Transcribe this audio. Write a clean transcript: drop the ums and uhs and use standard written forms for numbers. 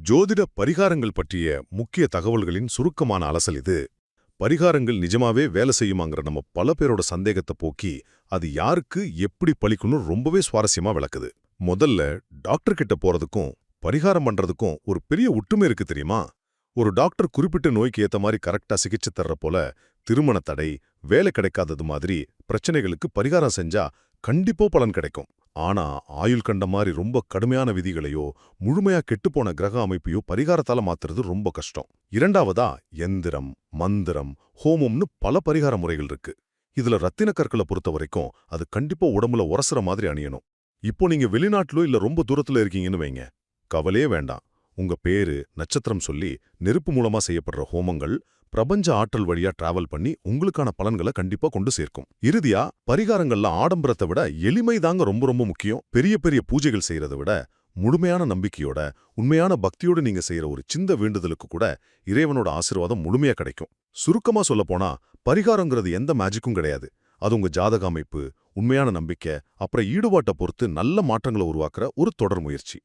ஜோதிட பரிகாரங்கள் பற்றிய முக்கிய தகவல்களின் சுருக்கமான அலசல் இது. பரிகாரங்கள் நிஜமாவே வேலை செய்யுமாங்கிற நம்ம பல பேரோட சந்தேகத்தை போக்கி அது யாருக்கு எப்படி பலிக்கும்னு ரொம்பவே சுவாரஸ்யமா விளக்குது. முதல்ல டாக்டர் கிட்ட போறதுக்கும் பரிகாரம் பண்றதுக்கும் ஒரு பெரிய ஒற்றுமை இருக்கு தெரியுமா? ஒரு டாக்டர் குறிப்பிட்ட நோய்க்கு ஏத்த மாதிரி கரெக்டா சிகிச்சை தர்ற போல திருமண தடை, வேலை கிடைக்காதது மாதிரி பிரச்சனைகளுக்கு பரிகாரம் செஞ்சா கண்டிப்பா பலன் கிடைக்கும். ஆனா ஆயுள் கண்ட மாதிரி ரொம்ப கடுமையான விதிகளையோ முழுமையா கெட்டுப்போன கிரக அமைப்பையோ பரிகாரத்தால மாத்துறது ரொம்ப கஷ்டம். இரண்டாவதா எந்திரம், மந்திரம், ஹோமம்னு பல பரிகார முறைகள் இருக்கு. இதுல ரத்தின கற்களை பொறுத்த வரைக்கும் அது கண்டிப்பா உடம்புல உரசுற மாதிரி அணியணும். இப்போ நீங்க வெளிநாட்டிலோ இல்ல ரொம்ப தூரத்துல இருக்கீங்கன்னு வைங்க, கவலையே வேண்டாம். உங்க பேரு, நட்சத்திரம் சொல்லி நெருப்பு மூலமா செய்யப்படுற ஹோமங்கள் பிரபஞ்ச ஆற்றல் வழியா டிராவல் பண்ணி உங்களுக்கான பலன்களை கண்டிப்பா கொண்டு சேர்க்கும். இறுதியா பரிகாரங்கள்ல ஆடம்பரத்தை விட எளிமை தாங்க ரொம்ப ரொம்ப முக்கியம். பெரிய பெரிய பூஜைகள் செய்யறதை விட முழுமையான நம்பிக்கையோட உண்மையான பக்தியோட நீங்க செய்யற ஒரு சின்ன வேண்டுதலுக்கு கூட இறைவனோட ஆசீர்வாதம் முழுமையா கிடைக்கும். சுருக்கமா சொல்லப்போனா பரிகாரங்கிறது எந்த மேஜிக்கும் கிடையாது. அது உங்க ஜாதக அமைப்பு, உண்மையான நம்பிக்கை, அப்புறம் ஈடுபாட்டை பொறுத்து நல்ல மாற்றங்களை உருவாக்குற ஒரு தொடர் முயற்சி.